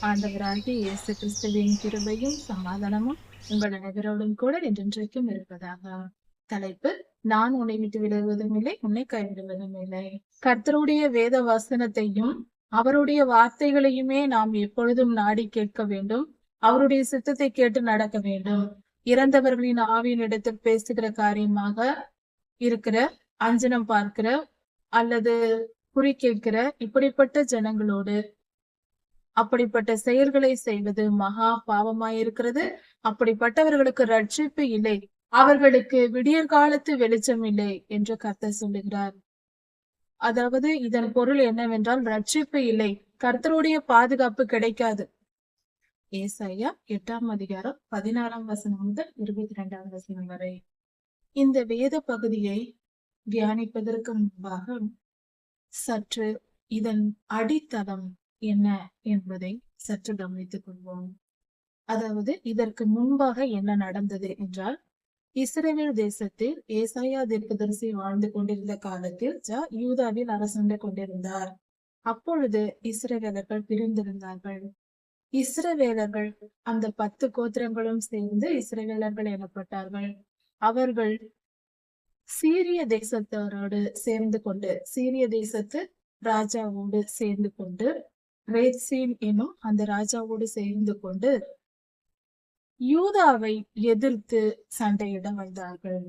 ஆண்டவராகிய இயேசு கிறிஸ்துவின் கிருபையும் சமாதானமும் உங்கள் அனைவரோடும் கூட என்றென்றைக்கும் இருப்பதாக. தலைப்பு: நான் உன்னை விட்டு விலகுவதும் இல்லை, உன்னை கைவிடுவதும் இல்லை. கர்த்தருடைய வேத வசனத்தையும் அவருடைய வார்த்தைகளையுமே நாம் எப்பொழுதும் நாடி கேட்க வேண்டும். அவருடைய சித்தத்தை கேட்டு நடக்க வேண்டும். இறந்தவர்களின் ஆவியினிடத்தில் பேசுகிற காரியமாக இருக்கிற, அஞ்சனம் பார்க்கிற அல்லது குறி கேட்கிற இப்படிப்பட்ட ஜனங்களோடு அப்படிப்பட்ட செயல்களை செய்வது மகா பாவமாயிருக்கிறது. அப்படிப்பட்டவர்களுக்கு ரட்சிப்பு இல்லை, அவர்களுக்கு விடியற் காலத்து வெளிச்சம் இல்லை என்று கர்த்தர் சொல்லுகிறார். அதாவது இதன் பொருள் என்னவென்றால், ரட்சிப்பு இல்லை, கர்த்தருடைய பாதுகாப்பு கிடைக்காது. ஏசாயா 8ஆம் அதிகாரம் 16ஆம் வசனம் முதல் 22ஆம் வசனம் வரை. இந்த வேத பகுதியை தியானிப்பதற்கு முன்பாக சற்று இதன் அடித்தளம் என்ன என்பதை சற்று கவனித்துக் கொள்வோம். அதாவது இதற்கு முன்பாக என்ன நடந்தது என்றால், இஸ்ரவேல் தேசத்தில் ஏசாயா தீர்க்கதரிசி வாழ்ந்து கொண்டிருந்த காலத்தில் யூதாவில் அரசாண்டு கொண்டிருந்தார். அப்பொழுது இஸ்ரவேலர்கள் பிரிந்திருந்தார்கள். இஸ்ரவேலர்கள் அந்த 10 கோத்திரங்களும் சேர்ந்து இஸ்ரவேலர்கள் எனப்பட்டார்கள். அவர்கள் சீரிய தேசத்தோரோடு சேர்ந்து கொண்டு, சீரிய தேசத்து ராஜாவோடு சேர்ந்து கொண்டு, ரேத்சீன் எனும் அந்த ராஜாவோடு சேர்ந்து கொண்டு யூதாவை எதிர்த்து சண்டையிட வந்தார்கள்.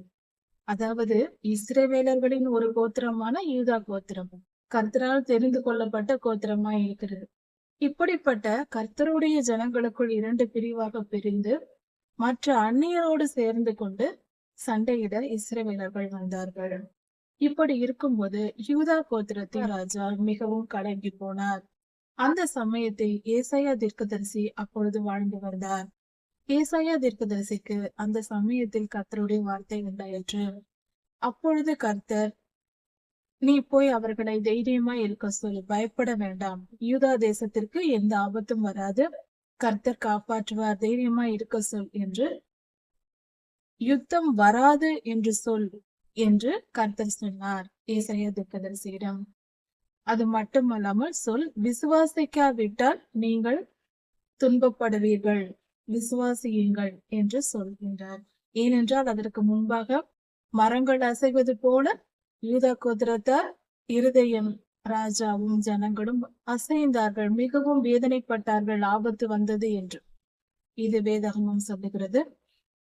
அதாவது இஸ்ரவேலர்களின் ஒரு கோத்திரமான யூதா கோத்திரம் கர்த்தரால் தெரிந்து கொள்ளப்பட்ட கோத்திரமா இருக்கிறது. இப்படிப்பட்ட கர்த்தருடைய ஜனங்களுக்குள் 2 பிரிவாக பிரிந்து மற்ற அந்நியரோடு சேர்ந்து கொண்டு சண்டையிட இஸ்ரவேலர்கள் வந்தார்கள். இப்படி இருக்கும்போது யூதா கோத்திரத்தின் ராஜா மிகவும் கலங்கி போனார். அந்த சமயத்தில் ஏசாயா தீர்க்கதரிசி அப்பொழுது வாழ்ந்து வந்தார். ஏசாயா தீர்க்கதரிசிக்கு அந்த சமயத்தில் கர்த்தருடைய வார்த்தை உண்டாயிற்று. அப்பொழுது கர்த்தர், நீ போய் அவர்களை தைரியமா இருக்க சொல்லி, பயப்பட வேண்டாம், யூதா தேசத்திற்கு எந்த ஆபத்தும் வராது, கர்த்தர் காப்பாற்றுவார், தைரியமா இருக்க சொல் என்று, யுத்தம் வராது என்று சொல் என்று கர்த்தர் சொன்னார் ஏசாயா தீர்க்கதரிசியிடம். அது மட்டுமல்லாமல் சொல், விசுவாசிக்காவிட்டால் நீங்கள் துன்பப்படுவீர்கள், விசுவாசியுங்கள் என்று சொல்கின்றார். ஏனென்றால் அதற்கு முன்பாக மரங்கள் அசைவது போல யூதா கோத்திரத்தார் இருதயம் ராஜாவும் ஜனங்களும் அசைந்தார்கள், மிகவும் வேதனைப்பட்டார்கள், ஆபத்து வந்தது என்று இது வேதாகமம் சொல்லுகிறது.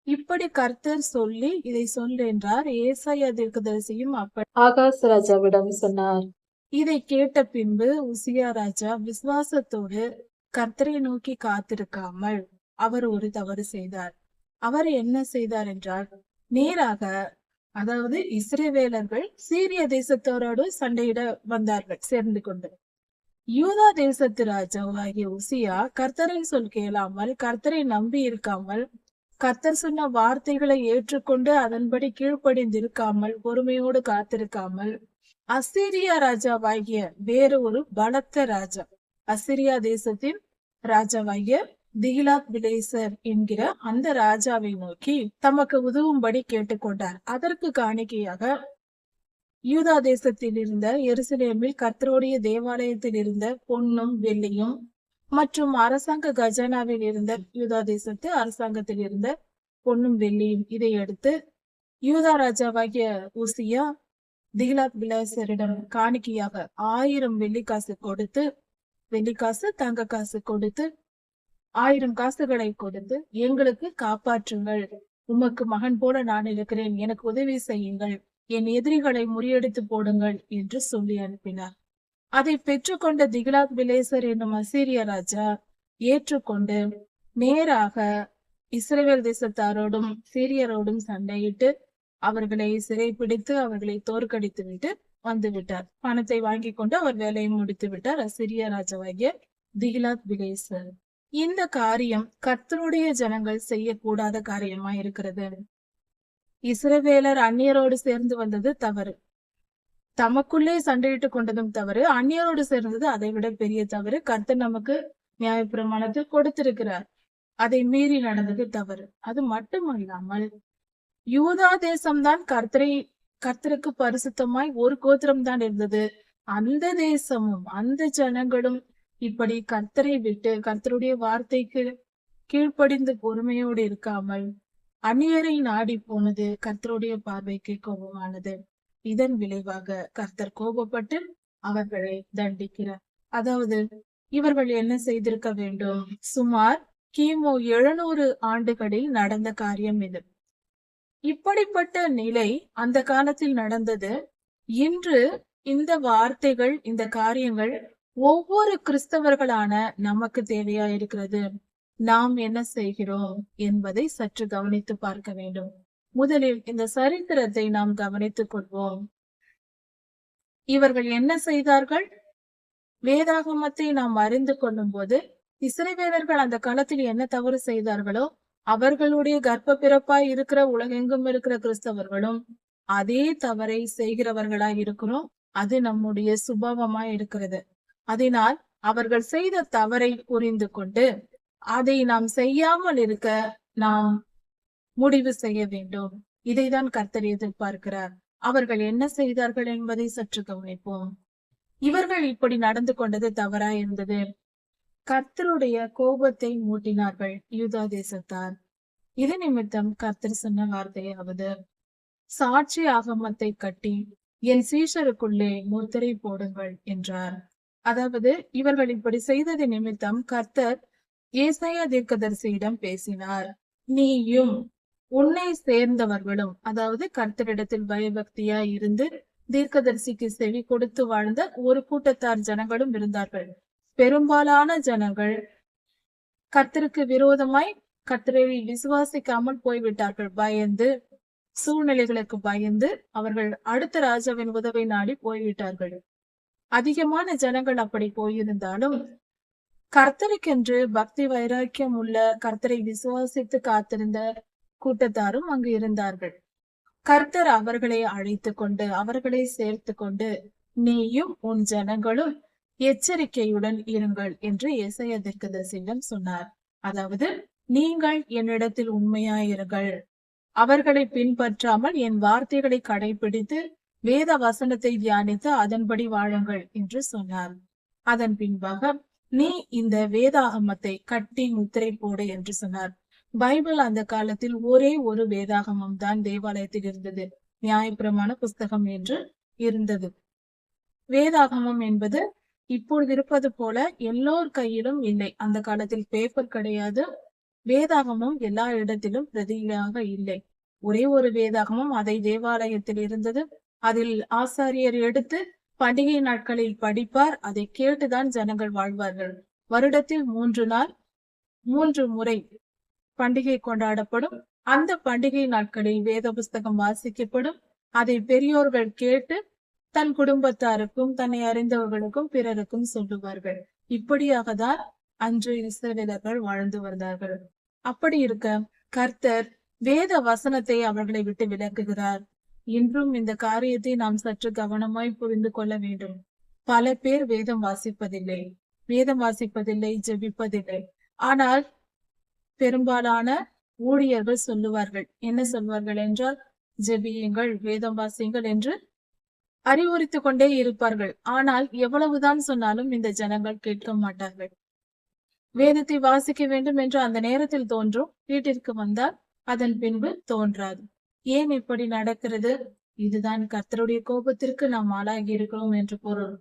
இப்படி கர்த்தர் சொல்லி இதை சொல் என்றார். ஏசாயா தீர்க்கதரிசியும் ஆகாஸ் ராஜாவிடம் சொன்னார். இதை கேட்ட பின்பு உசியா ராஜா விசுவாசத்தோடு கர்த்தரை நோக்கி காத்திருக்காமல் அவர் ஒரு தவறு செய்தார். அவர் என்ன செய்தார் என்றால், நேராக, அதாவது இஸ்ரவேலர்கள் சீரிய தேசத்தோரோடு சண்டையிட வந்தார்கள் சேர்ந்து கொண்டு. யூதா தேசத்து ராஜாவாகிய உசியா கர்த்தரை சொல் கேளாமல், கர்த்தரை நம்பி இருக்காமல், கர்த்தர் சொன்ன வார்த்தைகளை ஏற்றுக்கொண்டு அதன்படி கீழ்ப்படிந்திருக்காமல், பொறுமையோடு காத்திருக்காமல், அசீரியா ராஜாவாகிய வேறு ஒரு பலத்த ராஜா, அசிரியா தேசத்தின் ராஜாவாகிய திகிலாத் பிலேசர் என்கிற அந்த ராஜாவை நோக்கி தமக்கு உதவும்படி கேட்டுக்கொண்டார். அதற்கு காணிக்கையாக யூதா தேசத்தில் இருந்த எருசலேமில் கர்த்தருடைய தேவாலயத்தில் இருந்த பொன்னும் வெள்ளியும் மற்றும் அரசாங்க கஜானாவில் இருந்த யூதா தேசத்து அரசாங்கத்தில் இருந்த பொன்னும் வெள்ளியும் இதை எடுத்து யூதா ராஜாவாகிய உசியா திகிலாத் பிலேசரிடம் காணிக்கையாக 1000 வெள்ளிக்காசு கொடுத்து, வெள்ளிக்காசு தங்க காசு கொடுத்து, 1000 காசுகளை கொடுத்து, எங்களுக்கு காப்பாற்றுங்கள், உமக்கு மகன் போல நான் இருக்கிறேன், எனக்கு உதவி செய்யுங்கள், என் எதிரிகளை முறியடித்து போடுங்கள் என்று சொல்லி அனுப்பினார். அதை பெற்றுக்கொண்ட திகிலாத் பிலேசர் என்னும் அசீரிய ராஜா ஏற்றுக்கொண்டு நேராக இஸ்ரவேல் தேசத்தாரோடும் சீரியரோடும் சண்டையிட்டு அவர்களை சிறைப்பிடித்து அவர்களை தோற்கடித்து விட்டு வந்து விட்டார். பணத்தை வாங்கி கொண்டு அவர் வேலையை முடித்து விட்டார் அசீரிய ராஜாவாகிய திகிலாத் பிலேசர். இந்த காரியம் கர்த்தருடைய ஜனங்கள் செய்யக்கூடாத காரியமா இருக்கிறது. இஸ்ரவேலர் அந்நியரோடு சேர்ந்து வந்தது தவறு, தமக்குள்ளே சண்டையிட்டு கொண்டதும் தவறு, அந்நியரோடு சேர்ந்தது அதை விட பெரிய தவறு. கர்த்தர் நமக்கு நியாயப்பிரமாணத்தில் கொடுத்திருக்கிறார், அதை மீறி நடந்தது தவறு. அது மட்டுமல்லாமல் யூதா தேசம்தான் கர்த்தருக்கு பரிசுத்தமாய் ஒரு கோத்திரம் தான் இருந்தது. அந்த தேசமும் அந்த ஜனங்களும் இப்படி கர்த்தரை விட்டு கர்த்தருடைய வார்த்தைக்கு கீழ்ப்படிந்து பொறுமையோடு இருக்காமல் அந்நியரை நாடி போனது கர்த்தருடைய பார்வைக்கு கோபமானது. இதன் விளைவாக கர்த்தர் கோபப்பட்டு அவர்களை தண்டிக்கிறார். அதாவது இவர்கள் என்ன செய்திருக்க வேண்டும்? சுமார் கிமு 700 ஆண்டுகளில் நடந்த காரியம் இது. இப்படிப்பட்ட நிலை அந்த காலத்தில் நடந்தது. இன்று இந்த வார்த்தைகள், இந்த காரியங்கள் ஒவ்வொரு கிறிஸ்தவர்களான நமக்கு தேவையா இருக்கிறது. நாம் என்ன செய்கிறோம் என்பதை சற்று கவனித்து பார்க்க வேண்டும். முதலில் இந்த சரித்திரத்தை நாம் கவனித்துக் கொள்வோம். இவர்கள் என்ன செய்தார்கள்? வேதாகமத்தை நாம் அறிந்து கொள்ளும் போது இஸ்ரவேலர்கள் அந்த காலத்தில் என்ன தவறு செய்தார்களோ அவர்களுடைய கர்ப்ப பிறப்பாய் இருக்கிற உலகெங்கும் இருக்கிற கிறிஸ்தவர்களும் அதே தவறை செய்கிறவர்களாய் இருக்கிறோம். அது நம்முடைய சுபாவமாய் இருக்கிறது. அதனால் அவர்கள் செய்த தவறை புரிந்து கொண்டு அதை நாம் செய்யாமல் இருக்க நாம் முடிவு செய்ய வேண்டும். இதைதான் கர்த்தர் எதிர்பார்க்கிறார். அவர்கள் என்ன செய்தார்கள் என்பதை சற்று கவனிப்போம். இவர்கள் இப்படி நடந்து கொண்டது தவறா இருந்தது. கர்த்தருடைய கோபத்தை மூட்டினார்கள் யூதா தேசத்தார். இது நிமித்தம் கர்த்தர் சொன்ன வார்த்தையாவது, சாட்சி ஆகமத்தை கட்டி என் சீஷருக்குள்ளே முத்திரை போடுங்கள் என்றார். அதாவது இவர்கள் இப்படி செய்தது நிமித்தம் கர்த்தர் ஏசாயா தீர்க்கதரிசியிடம் பேசினார். நீயும் உன்னை சேர்ந்தவர்களும், அதாவது கர்த்தரிடத்தில் பயபக்தியா இருந்து தீர்க்கதரிசிக்கு செவி கொடுத்து வாழ்ந்த ஒரு கூட்டத்தார் ஜனங்களும் இருந்தார்கள். பெரும்பாலான ஜனங்கள் கர்த்தருக்கு விரோதமாய் கர்த்தரை விசுவாசிக்காமல் போய்விட்டார்கள். பயந்து, சூழ்நிலைகளுக்கு பயந்து அவர்கள் அடுத்த ராஜாவின் உதவி நாடி போய்விட்டார்கள். அதிகமான ஜனங்கள் அப்படி போயிருந்தாலும் கர்த்தருக்கென்று பக்தி வைராக்கியம் உள்ள, கர்த்தரை விசுவாசித்து காத்திருந்த கூட்டத்தாரும் அங்கு இருந்தார்கள். கர்த்தர் அவர்களை அழைத்து கொண்டு அவர்களை சேர்த்து கொண்டு நீயும் உன் ஜனங்களும் எச்சரிக்கையுடன் இருங்கள் என்று ஏசாயா தீர்க்கதரிசியிடம் சொன்னார். அதாவது நீங்கள் என்னிடத்தில் உண்மையாயிருங்கள், அவர்களை பின்பற்றாமல் என் வார்த்தைகளை கடைபிடித்து வேத வசனத்தை தியானித்து அதன்படி வாழுங்கள் என்று சொன்னார். அதன் பின்பாக நீ இந்த வேதாகமத்தை கட்டி முத்திரை போடு என்று சொன்னார். பைபிள் அந்த காலத்தில் ஒரே ஒரு வேதாகமம் தான் தேவாலயத்தில் இருந்தது. நியாயப்பிரமாண புஸ்தகம் என்று இருந்தது. வேதாகமம் என்பது இப்பொழுது இருப்பது போல எல்லோர் கையிலும் இல்லை. அந்த காலத்தில் பேப்பர் கிடையாது. வேதாகமம் எல்லா இடத்திலும் பிரதியாக இல்லை. ஒரே ஒரு வேதாகமம், அதை தேவாலயத்தில் இருந்தது. அதில் ஆசாரியர் எடுத்து பண்டிகை நாட்களில் படிப்பார். அதை கேட்டுதான் ஜனங்கள் வாழ்வார்கள். வருடத்தில் 3 நாள் 3 முறை பண்டிகை கொண்டாடப்படும். அந்த பண்டிகை நாட்களில் வேத புஸ்தகம் வாசிக்கப்படும். அதை பெரியோர்கள் கேட்டு தன் குடும்பத்தாருக்கும் தன்னை அறிந்தவர்களுக்கும் பிறருக்கும் சொல்லுவார்கள். இப்படியாக தான் அன்று இஸ்ரவேலர்கள் வாழ்ந்து வந்தார்கள். அப்படி இருக்க கர்த்தர் வேத வசனத்தை அவர்களை விட்டு விலக்குகிறார். இன்றும் இந்த காரியத்தை நாம் சற்று கவனமாய் புரிந்து கொள்ள வேண்டும். பல பேர் வேதம் வாசிப்பதில்லை, ஜெபிப்பதில்லை. ஆனால் பெரும்பாலான ஊழியர்கள் சொல்லுவார்கள். என்ன சொல்வார்கள் என்றால், ஜெபியுங்கள், வேதம் வாசியுங்கள் என்று அறிவுறுத்தி கொண்டே இருப்பார்கள். ஆனால் எவ்வளவுதான் சொன்னாலும் இந்த ஜனங்கள் கேட்க மாட்டார்கள். வேதத்தை வாசிக்க வேண்டும் என்று அந்த நேரத்தில் தோன்றும், வீட்டிற்கு வந்தால் அதன் பின்பு தோன்றாது. ஏன் இப்படி நடக்கிறது? இதுதான் கர்த்தருடைய கோபத்திற்கு நாம் ஆளாகி இருக்கிறோம் என்று பொருள்.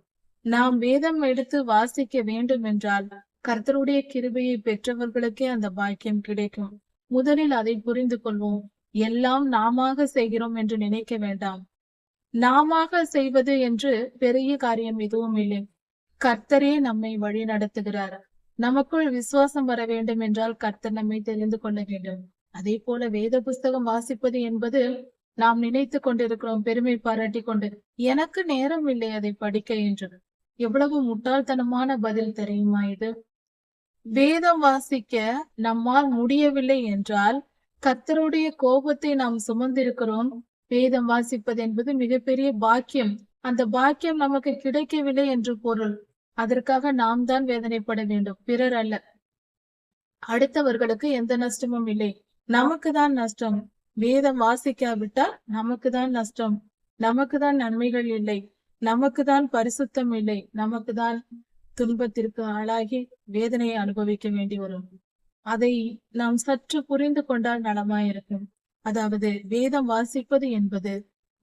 நாம் வேதம் எடுத்து வாசிக்க வேண்டும் என்றால் கர்த்தருடைய கிருபையை பெற்றவர்களுக்கே அந்த பாக்கியம் கிடைக்கும். முதலில் அதை புரிந்து கொள்வோம். எல்லாம் நாமாக செய்கிறோம் என்று நினைக்க வேண்டாம். நாமாக செய்வது என்று பெரிய காரியம் எதுவும் இல்லை. கர்த்தரே நம்மை வழி நடத்துகிறார். நமக்குள் விசுவாசம் வர வேண்டும் என்றால் கர்த்தர் நம்மை தெரிந்து கொள்ள வேண்டும். அதே போல வேத புஸ்தகம் வாசிப்பது என்பது நாம் நினைத்து கொண்டிருக்கிறோம், பெருமை பாராட்டி கொண்டு, எனக்கு நேரம் இல்லை அதை படிக்க என்று. எவ்வளவு முட்டாள்தனமான பதில் தெரியுமா இது? வேதம் வாசிக்க நம்மால் முடியவில்லை என்றால் கர்த்தருடைய கோபத்தை நாம் சுமந்திருக்கிறோம். வேதம் வாசிப்பது என்பது மிகப்பெரிய பாக்கியம். அந்த பாக்கியம் நமக்கு கிடைக்கவில்லை என்று பொருள். அதற்காக நாம் தான் வேதனைப்பட வேண்டும், பிறர் அல்ல. அடுத்தவர்களுக்கு எந்த நஷ்டமும் இல்லை, நமக்கு தான் நஷ்டம். வேதம் வாசிக்காவிட்டால் நமக்கு தான் நஷ்டம். நமக்கு தான் நன்மைகள் இல்லை, நமக்கு தான் பரிசுத்தம் இல்லை, நமக்கு தான் துன்பத்திற்கு ஆளாகி வேதனையை அனுபவிக்க வேண்டி வரும். அதை நாம் சற்று புரிந்து கொண்டால் நலமாயிருக்கும். அதாவது வேதம் வாசிப்பது என்பது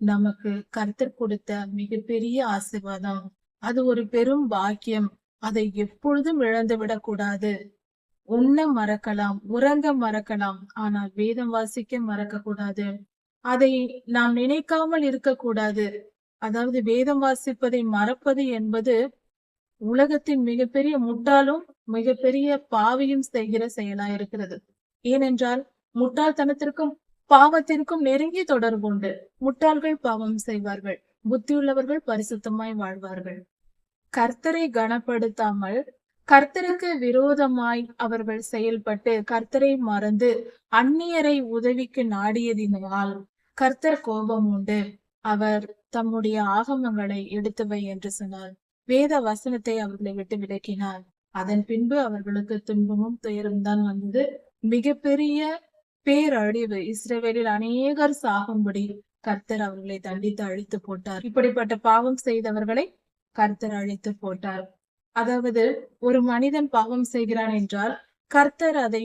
நமக்கு கர்த்தர் கொடுத்த மிகப்பெரிய ஆசீர்வாதம். அது ஒரு பெரும் பாக்கியம். அதை எப்பொழுதும் இழந்துவிடக் கூடாது. உண்ண மறக்கலாம், உறங்க மறக்கலாம், ஆனால் வேதம் வாசிக்க மறக்க கூடாது. அதை நாம் நினைக்காமல் இருக்கக்கூடாது. அதாவது வேதம் வாசிப்பதை மறப்பது என்பது உலகத்தின் மிகப்பெரிய முட்டாளும் மிகப்பெரிய பாவியும் செய்கிற செயலா இருக்கிறது. ஏனென்றால் முட்டாள்தனத்திற்கும் பாவத்திற்கும் நெருங்கிய தொடர்பு உண்டு. முட்டாள்கள் பாவம் செய்வார்கள், புத்தியுள்ளவர்கள் பரிசுத்தமாய் வாழ்வார்கள். கர்த்தரை கனப்படுத்தாமல் கர்த்தருக்கு விரோதமாய் அவர்கள் செயல்பட்டு கர்த்தரை மறந்து அந்நியரை உதவிக்கு நாடியதினால் கர்த்தர் கோபம் உண்டு. அவர் தம்முடைய ஆகமங்களை எடுத்துவை என்று சொன்னார். வேத வசனத்தை அவர்களை விட்டு விலக்கினார். அதன் பின்பு அவர்களுக்கு துன்பமும் துயரும் தான் வந்தது. மிகப்பெரிய பேரழிவு. இஸ்ரவேலில் அநேகர் சாகும்படி கர்த்தர் அவர்களை தண்டித்து அழித்து போட்டார். இப்படிப்பட்ட பாவம் செய்தவர்களை கர்த்தர் அழித்து போட்டார். அதாவது ஒரு மனிதன் பாவம் செய்கிறான் என்றால் கர்த்தர் அதை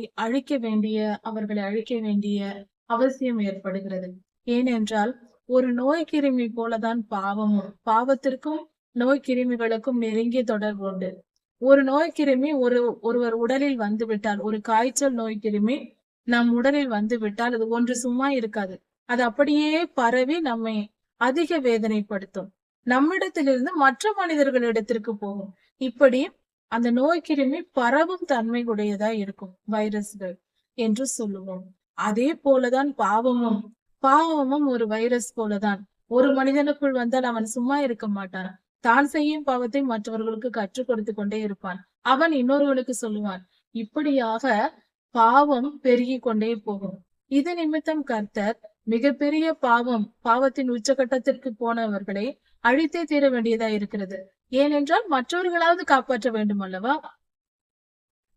அவர்களை அழிக்க வேண்டிய அவசியம் ஏற்படுகிறது. ஏனென்றால் ஒரு நோய் கிருமி போலதான் பாவமும். பாவத்திற்கும் நோய் கிருமிகளுக்கும் நெருங்கிய தொடர்பு உண்டு. ஒரு நோய் கிருமி ஒருவர் உடலில் வந்து விட்டால், ஒரு காய்ச்சல் நோய் கிருமி நம் உடலில் வந்து விட்டால் அது ஒன்று சும்மா இருக்காது. அது அப்படியே பரவி நம்மை அதிக வேதனைப்படுத்தும். நம்மிடத்திலிருந்து மற்ற மனிதர்களிடத்திற்கு போகும். இப்படி அந்த நோய் கிருமி பரவும் தன்மை உடையதா இருக்கும், வைரஸ்கள் என்று சொல்லுவோம். அதே போலதான் பாவமும். பாவமும் ஒரு வைரஸ் போலதான். ஒரு மனிதனுக்குள் வந்தால் அவன் சும்மா இருக்க மாட்டான். தான் செய்யும் பாவத்தை மற்றவர்களுக்கு கற்றுக் கொடுத்து கொண்டே இருப்பான். அவன் இன்னொருவனுக்கு சொல்லுவான். இப்படியாக பாவம் பெருகி கொண்டே போகும். இது நிமித்தம் கர்த்தர் மிகப்பெரிய பாவத்தின் உச்சகட்டத்திற்கு போனவர்களை அழித்தே தீர வேண்டியதா இருக்கிறது. ஏனென்றால் மற்றவர்களாவது காப்பாற்ற வேண்டும் அல்லவா?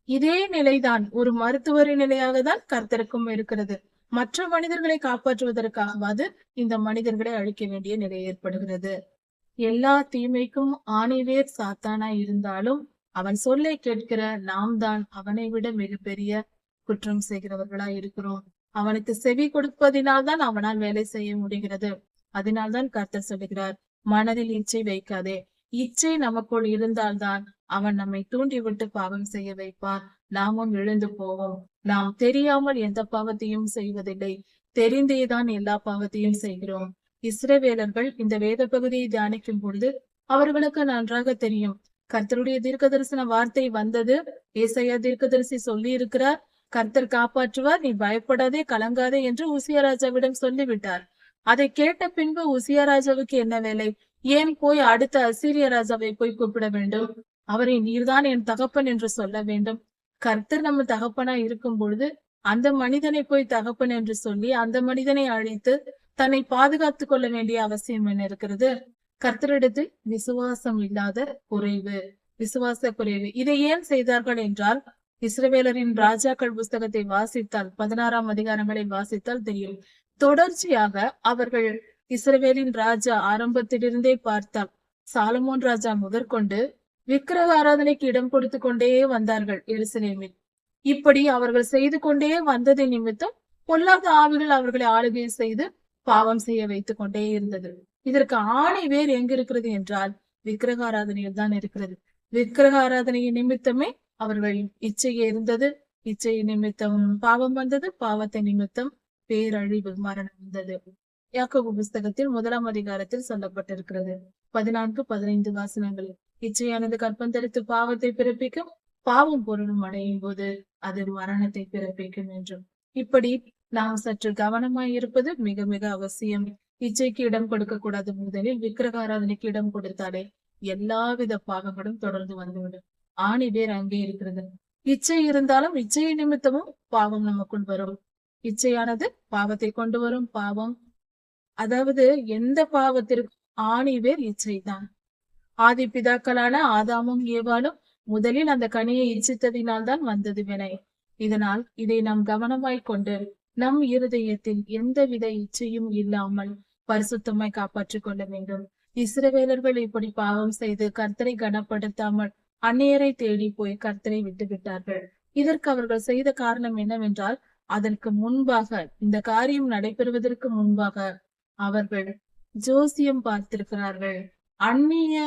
இதே நிலைதான் ஒரு மருத்துவரின் நிலையாக தான் கர்த்தருக்கும் இருக்கிறது. மற்ற மனிதர்களை காப்பாற்றுவதற்காகவாது இந்த மனிதர்களை அழிக்க வேண்டிய நிலை ஏற்படுகிறது. எல்லா தீமைக்கும் ஆணிவேர் சாத்தானா இருந்தாலும் அவன் சொல்லை கேட்கிற நாம் தான் அவனை விட மிகப்பெரிய குற்றம் செய்கிறவர்களா இருக்கிறோம். அவனுக்கு செவி கொடுப்பதினால்தான் அவனால் வேலை செய்ய முடிகிறது. அதனால்தான் கர்த்தர் சொல்லுகிறார், மனதில் இச்சை வைக்காதே. இச்சை நமக்குள் இருந்தால்தான் அவன் நம்மை தூண்டிவிட்டு பாவம் செய்ய வைப்பான். நாமும் எழுந்து போவோம். நாம் தெரியாமல் எந்த பாவத்தையும் செய்வதில்லை, தெரிந்தேதான் எல்லா பாவத்தையும் செய்கிறோம். இஸ்ரவேலர்கள் இந்த வேத பகுதியை தியானிக்கும் பொழுது அவர்களுக்கு நன்றாக தெரியும், கர்த்தருடைய தீர்க்க தரிசன வார்த்தை வந்தது. ஏசாயா தீர்க்கதரிசி சொல்லி இருக்கிறார், கர்த்தர் காப்பாற்றுவார், நீ பயப்படாதே கலங்காதே என்று உசியா ராஜாவிடம் சொல்லிவிட்டார். அதை கேட்ட பின்பு உசியா ராஜாவுக்கு என்ன வேலை? ஏன் போய் அடுத்த அசீரிய ராஜாவை போய் கூப்பிட வேண்டும்? அவரை நீர்தான் என் தகப்பன் என்று சொல்ல வேண்டும். கர்த்தர் நம்ம தகப்பனா இருக்கும் பொழுது அந்த மனிதனை போய் தகப்பன் என்று சொல்லி அந்த மனிதனை அழைத்து தன்னை பாதுகாத்துக் கொள்ள வேண்டிய அவசியம் என்ன இருக்கிறது? கர்த்தரிடத்தில் விசுவாசம் இல்லாத குறைவு, விசுவாச குறைவு. இதை ஏன் செய்தார்கள் என்றால், இஸ்ரவேலரின் ராஜாக்கள் புஸ்தகத்தை வாசித்தால், 16ஆம் அதிகாரங்களை வாசித்தால் தெரியும். தொடர்ச்சியாக அவர்கள் இஸ்ரவேலின் ராஜா ஆரம்பத்திலிருந்தே பார்த்தால் சாலமோன் ராஜா முதற்கொண்டு விக்கிரக ஆராதனைக்கு இடம் கொடுத்து கொண்டே வந்தார்கள் எருசலேமில். இப்படி அவர்கள் செய்து கொண்டே வந்ததை நிமித்தம் பொல்லாத ஆவிகள் அவர்களை ஆளுகை செய்து பாவம் செய்ய வைத்துக் கொண்டே இருந்தது. இதற்கு ஆணை வேர் எங்க இருக்கிறது என்றால் விக்கிரக ஆராதனையில் தான் இருக்கிறது. விக்கிரக ஆராதனையின் நிமித்தமே அவர்கள் இச்சையே இருந்தது. இச்சை நிமித்தம் பாவம் வந்தது. பாவத்தை நிமித்தம் பேரழிவு, மரணம் வந்தது. யாக்கோபு புஸ்தகத்தில் 1ஆம் அதிகாரத்தில் சொல்லப்பட்டிருக்கிறது. 14-15 வாசனங்களில் இச்சையானது கற்பந்தரித்து பாவத்தை பிறப்பிக்கும், பாவம் பொருளும் அடையும் போது அது மரணத்தை பிறப்பிக்கும் என்றும். இப்படி நாம் சற்று கவனமாய் இருப்பது மிக மிக அவசியம். இச்சைக்கு இடம் கொடுக்க கூடாது. முதலில் விக்கிரக ஆராதனைக்கு இடம் கொடுத்தாலே எல்லாவித பாவங்களும் தொடர்ந்து வந்துவிடும். ஆணி வேர் அங்கே இருக்கிறது. இச்சை இருந்தாலும் இச்சை நிமித்தமும் பாவம் நமக்குள் வரும். இச்சையானது பாவத்தை கொண்டு வரும். பாவம், அதாவது எந்த பாவத்திற்கு ஆணி வேர் இச்சைதான். ஆதி பிதாக்களான ஆதாமும் ஏவாளும் முதலில் அந்த கனியை இச்சித்ததினால்தான் வந்தது வினை. இதனால் இதை நாம் கவனமாய் கொண்டு நம் இருதயத்தில் எந்தவித இச்சையும் இல்லாமல் பரிசுத்தமாய் காப்பாற்றிக் கொள்ள வேண்டும். இஸ்ரவேலர்கள் இப்படி பாவம் செய்து கர்த்தரை கனப்படுத்தாமல் அந்நியரை தேடி போய் கர்த்தரை விட்டு விட்டார்கள். இதற்கு அவர்கள் செய்த காரணம் என்னவென்றால், அதற்கு முன்பாக, இந்த காரியம் நடைபெறுவதற்கு முன்பாக அவர்கள் ஜோசியம் பார்த்திருக்கிறார்கள். அந்நிய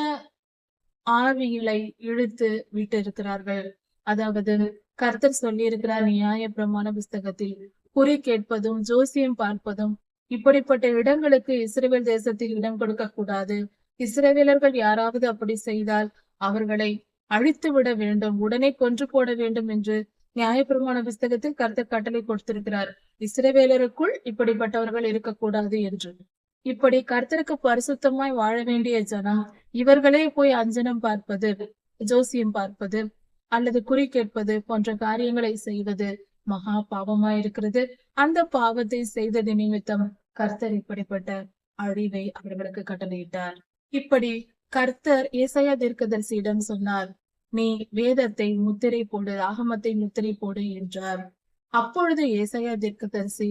ஆவிகளை இழுத்து விட்டிருக்கிறார்கள். அதாவது கர்த்தர் சொல்லி இருக்கிறார் நியாய பிரமாண புஸ்தகத்தில், குறி கேட்பதும் ஜோசியம் பார்ப்பதும் இப்படிப்பட்ட இடங்களுக்கு இஸ்ரவேல் தேசத்தில் இடம் கொடுக்க கூடாது. இஸ்ரவேலர்கள் யாராவது அப்படி செய்தால் அவர்களை அழித்து விட வேண்டும், உடனே கொன்று போட வேண்டும் என்று நியாயப்பிரமாண புஸ்தகத்தில் கர்த்தர் கட்டளை கொடுத்திருக்கிறார். இஸ்ரவேலருக்குள் இப்படிப்பட்டவர்கள் இருக்கக்கூடாது என்று. இப்படி கர்த்தருக்கு பரிசுத்தமாய் வாழ வேண்டிய ஜனம் இவர்களே போய் அஞ்சனம் பார்ப்பது, ஜோசியம் பார்ப்பது அல்லது குறி கேட்பது போன்ற காரியங்களை செய்வது மகா பாவமாய் இருக்கிறது. அந்த பாவத்தை செய்தது நிமித்தம் கர்த்தர் இப்படிப்பட்ட அழிவை அவர்களுக்கு கட்டளையிட்டார். இப்படி கர்த்தர் ஏசாயா தீர்க்கதரிசியிடம் சொன்னார், நீ வேதத்தை முத்திரை போடு, ஆகமத்தை முத்திரை போடு என்றார். அப்பொழுது ஏசாயா தீர்க்கதரிசி,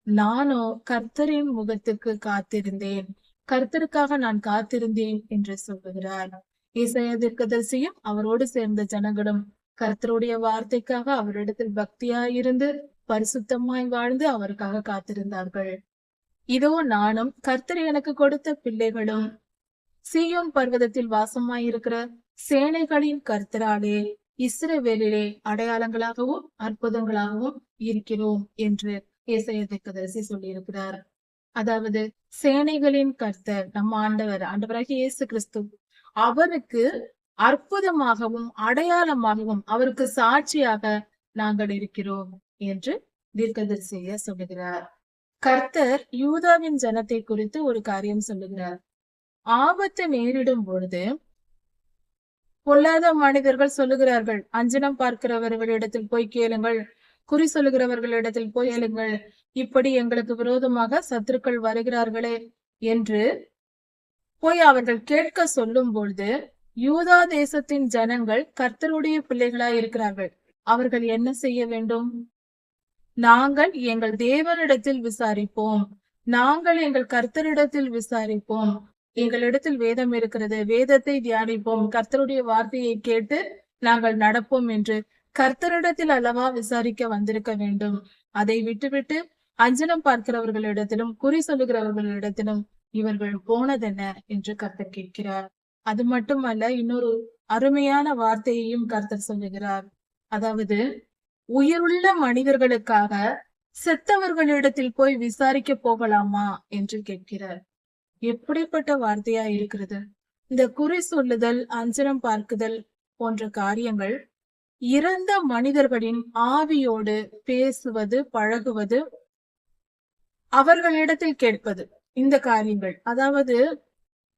நானோ கர்த்தரின் முகத்துக்கு காத்திருந்தேன், கர்த்தருக்காக நான் காத்திருந்தேன் என்று சொல்லுகிறார். ஏசாயா தீர்க்கதரிசியும் அவரோடு சேர்ந்த ஜனங்களும் கர்த்தருடைய வார்த்தைக்காக அவரிடத்தில் பக்தியாயிருந்து பரிசுத்தமாய் வாழ்ந்து அவருக்காக காத்திருந்தார்கள். இதோ நானும் கர்த்தர் எனக்கு கொடுத்த பிள்ளைகளும் சீயோன் பர்வதத்தில் வாசமாயிருக்கிற சேனைகளின் கர்த்தராலே இஸ்ரவேலிலே அடையாளங்களாகவும் அற்புதங்களாகவும் இருக்கிறோம் என்று ஏசாயா தீர்க்கதரிசி சொல்லியிருக்கிறார். அதாவது சேனைகளின் கர்த்தர் நம்ம ஆண்டவராகிய இயேசு கிறிஸ்து, அவருக்கு அற்புதமாகவும் அடையாளமாகவும் அவருக்கு சாட்சியாக நாங்கள் இருக்கிறோம் என்று தீர்க்கதரிசியா சொல்லுகிறார். கர்த்தர் யூதாவின் ஜனத்தை குறித்து ஒரு காரியம் சொல்லுகிறார். ஆபத்து நேரிடும் பொழுது பொல்லாத மனிதர்கள் சொல்லுகிறார்கள், அஞ்சனம் பார்க்கிறவர்களிடத்தில் போய் கேளுங்கள், குறி சொல்லுகிறவர்களிடத்தில் போய் கேளுங்கள், இப்படி எங்களுக்கு விரோதமாக சத்துருக்கள் வருகிறார்களே என்று போய் அவர்கள் கேட்க சொல்லும் பொழுது, யூதா தேசத்தின் ஜனங்கள் கர்த்தருடைய பிள்ளைகளாய் இருக்கிறார்கள். அவர்கள் என்ன செய்ய வேண்டும்? நாங்கள் எங்கள் தேவனிடத்தில் விசாரிப்போம், நாங்கள் எங்கள் கர்த்தரிடத்தில் விசாரிப்போம், எங்களிடத்தில் வேதம் இருக்கிறது, வேதத்தை தியானிப்போம், கர்த்தருடைய வார்த்தையை கேட்டு நாங்கள் நடப்போம் என்று கர்த்தரிடத்தில் அல்லவா விசாரிக்க வந்திருக்க வேண்டும். அதை விட்டுவிட்டு அஞ்சனம் பார்க்கிறவர்களிடத்திலும் குறி சொல்லுகிறவர்களிடத்திலும் இவர்கள் போனதென்ன என்று கர்த்தர் கேட்கிறார். அது மட்டுமல்ல, இன்னொரு அருமையான வார்த்தையையும் கர்த்தர் சொல்லுகிறார். அதாவது உயிருள்ள மனிதர்களுக்காக செத்தவர்களிடத்தில் போய் விசாரிக்க போகலாமா என்று கேட்கிறார். எப்படிப்பட்ட வார்த்தையா இருக்கிறது! இந்த குறி சொல்லுதல், அஞ்சனம் பார்க்குதல் போன்ற காரியங்கள் இறந்த மனிதர்களின் ஆவியோடு பேசுவது, பழகுவது, அவர்களிடத்தில் கேட்பது, இந்த காரியங்கள். அதாவது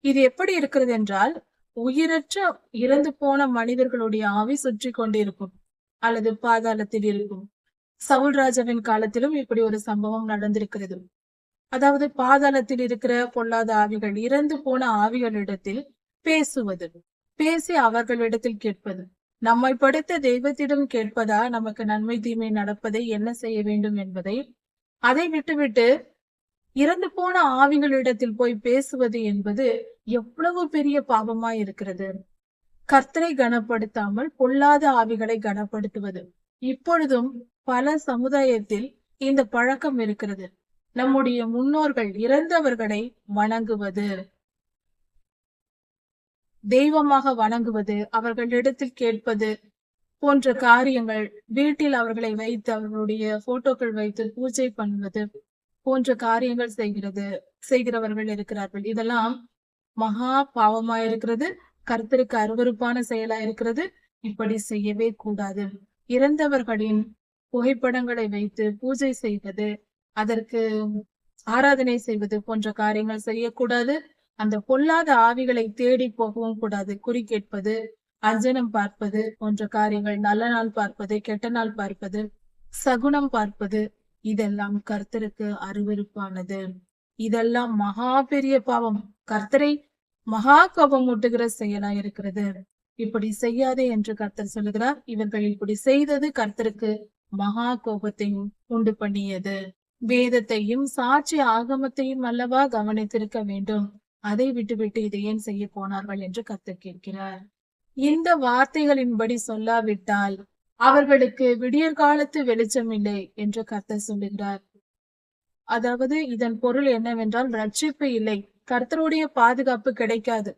இது எப்படி இருக்கிறது என்றால், உயிரற்ற இறந்து போன மனிதர்களுடைய ஆவி சுற்றி கொண்டிருக்கும் அல்லது பாதாளத்தில் இருக்கும். சவுல் ராஜாவின் காலத்திலும் இப்படி ஒரு சம்பவம் நடந்திருக்கிறது. அதாவது பாதாளத்தில் இருக்கிற பொல்லாத ஆவிகள் இறந்து போன ஆவிகளிடத்தில் பேசுவது, பேசி அவர்களிடத்தில் கேட்பது. நம்மை படைத்த தெய்வத்திடம் கேட்பதா நமக்கு நன்மை தீமை நடப்பதை என்ன செய்ய வேண்டும் என்பதை. அதை விட்டுவிட்டு இறந்து போன ஆவிகளிடத்தில் போய் பேசுவது என்பது எவ்வளவு பெரிய பாவமாய் இருக்கிறது. கர்த்தரை கனப்படுத்தாமல் பொல்லாத ஆவிகளை கனப்படுத்துவது. இப்பொழுதும் பல சமுதாயத்தில் இந்த பழக்கம் இருக்கிறது. நம்முடைய முன்னோர்கள் இறந்தவர்களை வணங்குவது, தெய்வமாக வணங்குவது, அவர்களிடத்தில் கேட்பது போன்ற காரியங்கள், வீட்டில் அவர்களை வைத்து அவர்களுடைய போட்டோக்கள் வைத்து பூஜை பண்ணுவது போன்ற காரியங்கள் செய்கிறவர்கள் இருக்கிறார்கள். இதெல்லாம் மகா பாவமா இருக்கிறது, கர்த்தருக்கு அருவருப்பான செயலா இருக்கிறது. இப்படி செய்யவே கூடாது. இறந்தவர்களின் புகைப்படங்களை வைத்து பூஜை செய்வது, அதற்கு ஆராதனை செய்வது போன்ற காரியங்கள் செய்யக்கூடாது. அந்த பொல்லாத ஆவிகளை தேடி போகவும் கூடாது. குறி கேட்பது, அஞ்சனம் பார்ப்பது போன்ற காரியங்கள், நல்ல நாள் பார்ப்பது, கெட்ட நாள் பார்ப்பது, சகுனம் பார்ப்பது, இதெல்லாம் கர்த்தருக்கு அருவருப்பானது. இதெல்லாம் மகா பெரிய பாவம், கர்த்தரை மகா கோபம் ஊட்டுகிற செயலா இருக்கிறது. இப்படி செய்யாதே என்று கர்த்தர் சொல்லுகிறார். இவர்கள் இப்படி செய்தது கர்த்தருக்கு மகா கோபத்தை உண்டு பண்ணியது. வேதத்தையும் சாட்சி ஆகமத்தையும் அல்லவா கவனித்திருக்க வேண்டும். அதை விட்டுவிட்டு இதை ஏன் செய்ய போனார்கள் என்று கர்த்தர் கேட்கிறார். இந்த வார்த்தைகளின்படி சொல்லாவிட்டால் அவர்களுக்கு விடியற் காலத்து வெளிச்சம் இல்லை என்று கர்த்தர் சொல்லுகிறார். அதாவது இதன் பொருள் என்னவென்றால் ரட்சிப்பு இல்லை, கர்த்தருடைய பாதுகாப்பு கிடைக்காது.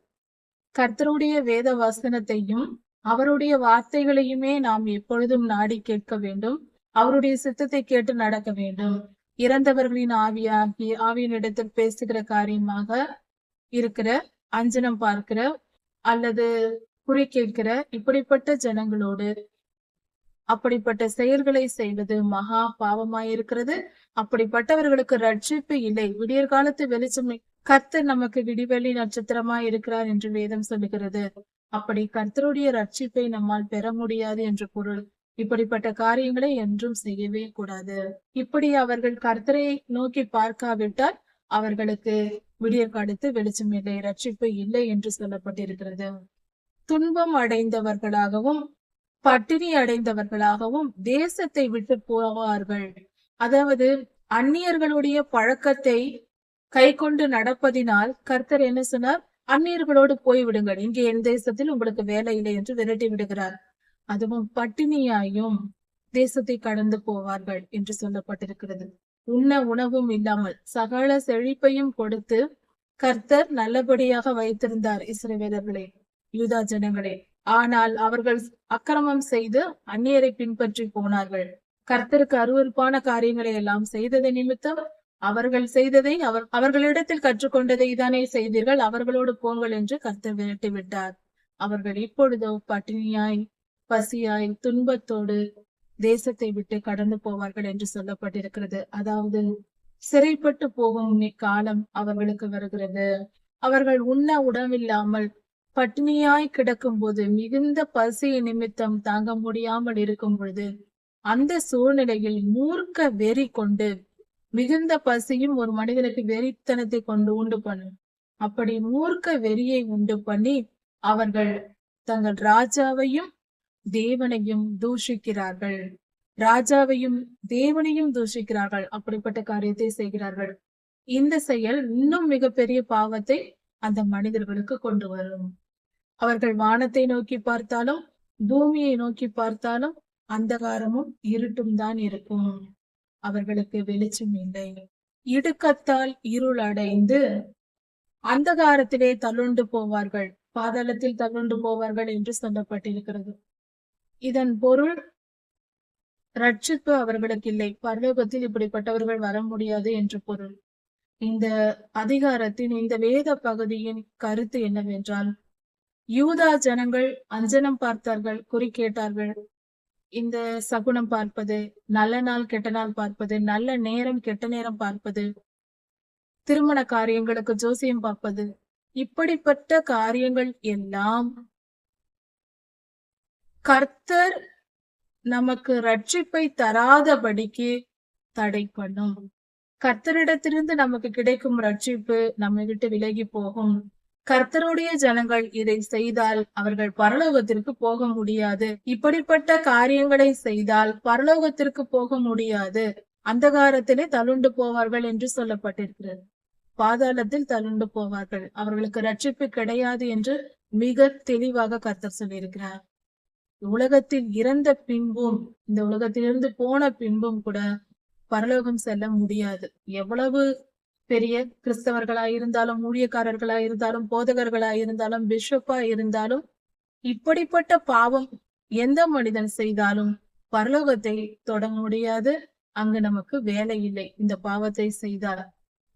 கர்த்தருடைய வேத வசனத்தையும் அவருடைய வார்த்தைகளையுமே நாம் எப்பொழுதும் நாடி கேட்க வேண்டும். அவருடைய சித்தத்தை கேட்டு நடக்க வேண்டும். இறந்தவர்களின் ஆவியினிடத்தில் பேசுகிற காரியமாக இருக்கிற, அஞ்சனம் பார்க்கிற அல்லது குறி கேட்கிற இப்படிப்பட்ட ஜனங்களோடு அப்படிப்பட்ட செயல்களை செய்வது மகா பாவமாயிருக்கிறது. அப்படிப்பட்டவர்களுக்கு ரட்சிப்பு இல்லை. விடியற் காலத்து வெளிச்சம் கர்த்தர் நமக்கு விடிவெளி நட்சத்திரமாய் இருக்கிறார் என்று வேதம் சொல்லுகிறது. அப்படி கர்த்தருடைய ரட்சிப்பை நம்மால் பெற முடியாது என்று பொருள். இப்படிப்பட்ட காரியங்களை என்றும் செய்யவே கூடாது. இப்படி அவர்கள் கர்த்தரை நோக்கி பார்க்காவிட்டால் அவர்களுக்கு விடியற் காலத்து வெளிச்சம் இல்லை, ரட்சிப்பு இல்லை என்று சொல்லப்பட்டிருக்கிறது. துன்பம் அடைந்தவர்களாகவும் பட்டினி அடைந்தவர்களாகவும் தேசத்தை விட்டு போவார்கள். அதாவது அந்நியர்களுடைய பழக்கத்தை கை கொண்டு நடப்பதினால் கர்த்தர் என்ன சொன்னார்? அந்நியர்களோடு போய்விடுங்கள், இங்கே என் தேசத்தில் உங்களுக்கு வேலை இல்லை என்று விரட்டி விடுகிறார். அதுவும் பட்டினியாயும் தேசத்தை கடந்து போவார்கள் என்று சொல்லப்பட்டிருக்கிறது. உண்ண உணவும் இல்லாமல் சகல செழிப்பையும் கொடுத்து கர்த்தர் நல்லபடியாக வைத்திருந்தார் இஸ்ரவேலர்களே, யூதா ஜனங்களே. ஆனால் அவர்கள் அக்கிரமம் செய்து அந்நியரை பின்பற்றி போனார்கள். கர்த்தருக்கு அருவருப்பான காரியங்களை எல்லாம் செய்ததை நிமித்தம் அவர்கள் செய்ததை அவர்களிடத்தில் கற்றுக்கொண்டதை தானே செய்தீர்கள், அவர்களோடு போங்கள் என்று கர்த்தர் விரட்டி விட்டார். அவர்கள் இப்பொழுதோ பட்டினியாய் பசியாய் துன்பத்தோடு தேசத்தை விட்டு கடந்து போவார்கள் என்று சொல்லப்பட்டிருக்கிறது. அதாவது சிறைப்பட்டு போகும் காலம் அவர்களுக்கு வருகிறது. அவர்கள் உண்ண உணவில்லாமல் பட்டினியாய் கிடக்கும் போது, மிகுந்த பசி நிமித்தம் தாங்க முடியாமல் இருக்கும் பொழுது, அந்த சூழ்நிலையில் மூர்க்க வெறி கொண்டு, மிகுந்த பசியும் ஒரு மனிதனுக்கு வெறித்தனத்தை கொண்டு உண்டு பண்ணும். அப்படி மூர்க்க வெறியை உண்டு பண்ணி அவர்கள் தங்கள் ராஜாவையும் தேவனையும் தூஷிக்கிறார்கள். ராஜாவையும் தேவனையும் தூஷிக்கிறார்கள். அப்படிப்பட்ட காரியத்தை செய்கிறார்கள். இந்த செயல் இன்னும் மிகப்பெரிய பாவத்தை அந்த மனிதர்களுக்கு கொண்டு வரும். அவர்கள் வானத்தை நோக்கி பார்த்தாலும் பூமியை நோக்கி பார்த்தாலும் அந்தகாரமும் இருட்டும் தான் இருக்கும். அவர்களுக்கு வெளிச்சம் இல்லை. இடுக்கத்தால் இருள் அடைந்து அந்தகாரத்திலே தள்ளுண்டு போவார்கள், பாதாளத்தில் தள்ளுண்டு போவார்கள் என்று சொல்லப்பட்டிருக்கிறது. இதன் பொருள் ரட்சிப்பு அவர்களுக்கு இல்லை, பரலோகத்தில் இப்படிப்பட்டவர்கள் வர முடியாது என்று பொருள். இந்த அதிகாரத்தின் இந்த வேத பகுதியின் கருத்து என்னவென்றால், யூதா ஜனங்கள் அஞ்சனம் பார்த்தார்கள், குறி கேட்டார்கள். இந்த சகுனம் பார்ப்பது, நல்ல நாள் கெட்ட நாள் பார்ப்பது, நல்ல நேரம் கெட்ட நேரம் பார்ப்பது, திருமண காரியங்களுக்கு ஜோசியம் பார்ப்பது, இப்படிப்பட்ட காரியங்கள் எல்லாம் கர்த்தர் நமக்கு ரட்சிப்பை தராதபடிக்கு தடை பண்ணும். கர்த்தரிடத்திலிருந்து நமக்கு கிடைக்கும் ரட்சிப்பு நம்மை விட்டு விலகி போகும். கர்த்தருடைய ஜனங்கள் இதை செய்தால் அவர்கள் பரலோகத்திற்கு போக முடியாது. இப்படிப்பட்ட காரியங்களை செய்தால் பரலோகத்திற்கு போக முடியாது. அந்தகாரத்திலே தள்ளுண்டு போவார்கள் என்று சொல்லப்பட்டிருக்கிறது. பாதாளத்தில் தள்ளுண்டு போவார்கள், அவர்களுக்கு ரட்சிப்பு கிடையாது என்று மிக தெளிவாக கர்த்தர் சொல்லியிருக்கிறார். உலகத்தில் இறந்த பின்பும், இந்த உலகத்திலிருந்து போன பின்பும் கூட பரலோகம் செல்ல முடியாது. எவ்வளவு பெரிய கிறிஸ்தவர்களாயிருந்தாலும், ஊழியக்காரர்களாயிருந்தாலும், போதகர்களாயிருந்தாலும், பிஷப்பா இருந்தாலும், இப்படிப்பட்ட பாவம் எந்த மனிதன் செய்தாலும் பரலோகத்தை தொட முடியாது. அங்கு நமக்கு வேலை இல்லை. இந்த பாவத்தை செய்தால்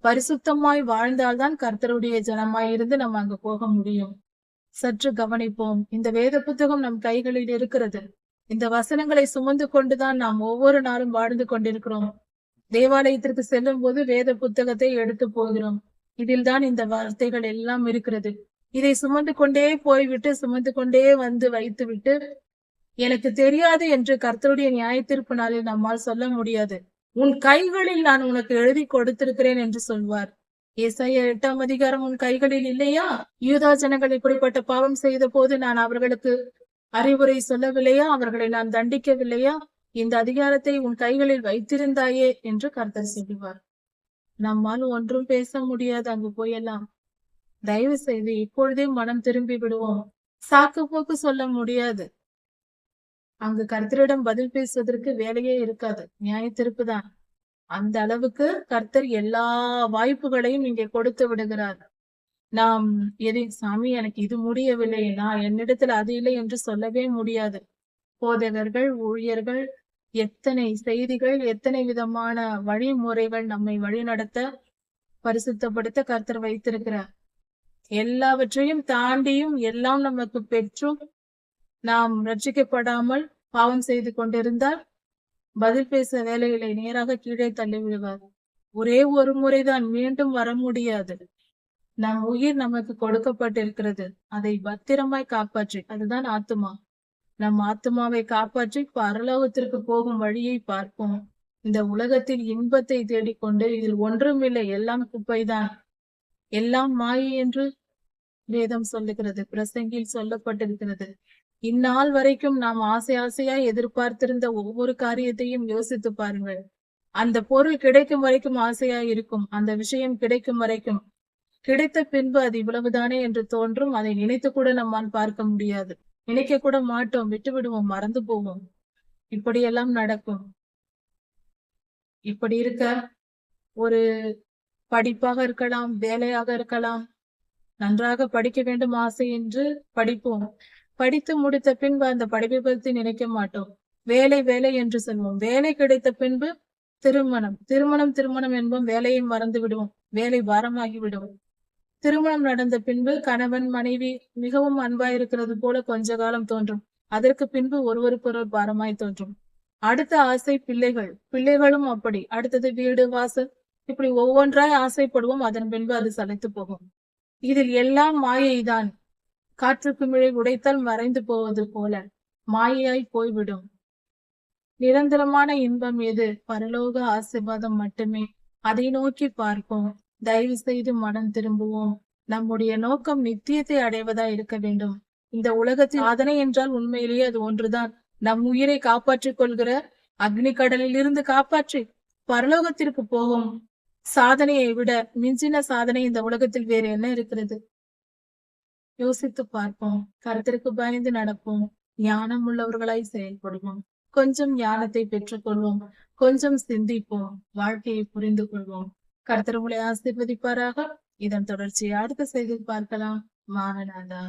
பரிசுத்தமாய் வாழ்ந்தால்தான் கர்த்தருடைய ஜனமாயிருந்து நம்ம அங்கு போக முடியும். சற்று கவனிப்போம். இந்த வேத புத்தகம் நம் கைகளில் இருக்கிறது. இந்த வசனங்களை சுமந்து கொண்டுதான் நாம் ஒவ்வொரு நாளும் வாழ்ந்து கொண்டிருக்கிறோம். தேவாலயத்திற்கு செல்லும் போது வேத புத்தகத்தை எடுத்து போகிறோம். இதில் தான் இந்த வார்த்தைகள் எல்லாம் இருக்கிறது. இதை சுமந்து கொண்டே போய்விட்டு சுமந்து கொண்டே வந்து வைத்து விட்டு எனக்கு தெரியாது என்று கர்த்தருடைய நியாயத்தீர்ப்பு நாளில் நம்மால் சொல்ல முடியாது. உன் கைகளில் நான் உனக்கு எழுதி கொடுத்திருக்கிறேன் என்று சொல்வார். ஏசாயா 8ஆம் அதிகாரம் உன் கைகளில் இல்லையா? யூதா ஜனங்கள் இப்படிப்பட்ட பாவம் செய்த போது நான் அவர்களுக்கு அறிவுரை சொல்லவில்லையா? அவர்களை நான் தண்டிக்கவில்லையா? இந்த அதிகாரத்தை உன் கைகளில் வைத்திருந்தாயே என்று கர்த்தர் சொல்லுவார். நம்மால் ஒன்றும் பேச முடியாது. அங்கு போயெல்லாம் தயவு செய்து இப்பொழுதே மனம் திரும்பி விடுவோம். சாக்கு போக்கு சொல்ல முடியாது. அங்கு கர்த்தரிடம் பதில் பேசுவதற்கு வேலையே இருக்காது. நியாய தீர்ப்பு தான். அந்த அளவுக்கு கர்த்தர் எல்லா வாய்ப்புகளையும் இங்கே கொடுத்து விடுகிறார். நாம் சாமி எனக்கு இது முடியவில்லை, நான் என்னிடத்தில் அது இல்லை என்று சொல்லவே முடியாது. போதகர்கள், ஊழியர்கள், எத்தனை செய்திகள், எத்தனை விதமான வழிமுறைகள் நம்மை வழிநடத்த, பரிசுத்தப்படுத்த கர்த்தர் வைத்திருக்கிறார். எல்லாவற்றையும் தாண்டியும் எல்லாம் நமக்கு பெற்றும் நாம் ரட்சிக்கப்படாமல் பாவம் செய்து கொண்டிருந்தால் பதில் பேச வேலைகளை நேராக கீழே தள்ளி விடுவார். ஒரே ஒரு முறைதான், மீண்டும் வர முடியாது. நம் உயிர் நமக்கு கொடுக்கப்பட்டிருக்கிறது. அதை பத்திரமாய் காப்பாற்றி, அதுதான் ஆத்துமா. நம் ஆத்துமாவை காப்பாற்றி பரலோகத்திற்கு போகும் வழியை பார்ப்போம். இந்த உலகத்தில் இன்பத்தை தேடிக்கொண்டு இதில் ஒன்றுமில்லை, எல்லாம் குப்பைதான், எல்லாம் மாயை என்று வேதம் சொல்லுகிறது, பிரசங்கில் சொல்லப்பட்டிருக்கிறது. இந்நாள் வரைக்கும் நாம் ஆசையாய் எதிர்பார்த்திருந்த ஒவ்வொரு காரியத்தையும் யோசித்து பாருங்கள். அந்த பொருள் கிடைக்கும் வரைக்கும் ஆசையாய் இருக்கும். அந்த விஷயம் கிடைக்கும் வரைக்கும், கிடைத்த பின்பு அது இவ்வளவுதானே என்று தோன்றும். அதை நினைத்து கூட நம்மால் பார்க்க முடியாது. நினைக்க கூட மாட்டோம், விட்டு விடுவோம், மறந்து போவோம். இப்படியெல்லாம் நடக்கும். இப்படி இருக்க ஒரு படிப்பாக இருக்கலாம், வேலையாக இருக்கலாம், நன்றாக படிக்க வேண்டும் ஆசை என்று படிப்போம். படித்து முடித்த பின்பு அந்த படிப்பை பற்றி நினைக்க மாட்டோம். வேலை வேலை என்று சொல்வோம். வேலை கிடைத்த பின்பு திருமணம் திருமணம் திருமணம் என்போம். வேலையை மறந்து விடுவோம். வேலை பாரமாகி விடுவோம். திருமணம் நடந்த பின்பு கணவன் மனைவி மிகவும் அன்பாயிருக்கிறது போல கொஞ்ச காலம் தோன்றும். அதற்கு பின்பு ஒருவருக்கொருவர் பாரமாய் தோன்றும். அடுத்த ஆசை பிள்ளைகள், பிள்ளைகளும் அப்படி. அடுத்தது வீடு வாசல், இப்படி ஒவ்வொன்றாய் ஆசைப்படுவோம். அதன் பின்பு அது சளைத்து போகும். இதில் எல்லாம் மாயைதான். காற்றுக்கு மிழை உடைத்தால் மறைந்து போவது போல மாயையாய் போய்விடும். நிரந்தரமான இன்பம் எது? பரலோக ஆசீர்வாதம் மட்டுமே. அதை நோக்கி பார்ப்போம். தயவு செய்து மனம் திரும்புவோம். நம்முடைய நோக்கம் நித்தியத்தை அடைவதா இருக்க வேண்டும். இந்த உலகத்தில் சாதனை என்றால் உண்மையிலேயே அது ஒன்றுதான். நம் உயிரை காப்பாற்றிக் கொள்கிற அக்னி கடலில் இருந்து காப்பாற்றி பரலோகத்திற்கு போகும் சாதனையை விட மிஞ்சின சாதனை இந்த உலகத்தில் வேறு என்ன இருக்கிறது? யோசித்து பார்ப்போம். கர்த்தருக்கு பயந்து நடப்போம். ஞானம் உள்ளவர்களாய் செயல்படுவோம். கொஞ்சம் ஞானத்தை பெற்றுக்கொள்வோம். கொஞ்சம் சிந்திப்போம். வாழ்க்கையை புரிந்து கொள்வோம். கர்த்தர் உங்களை ஆசீர்வதிப்பாராக. இதன் தொடர்ச்சியை அடுத்த செய்தியில் பார்க்கலாம். மாரநாதா.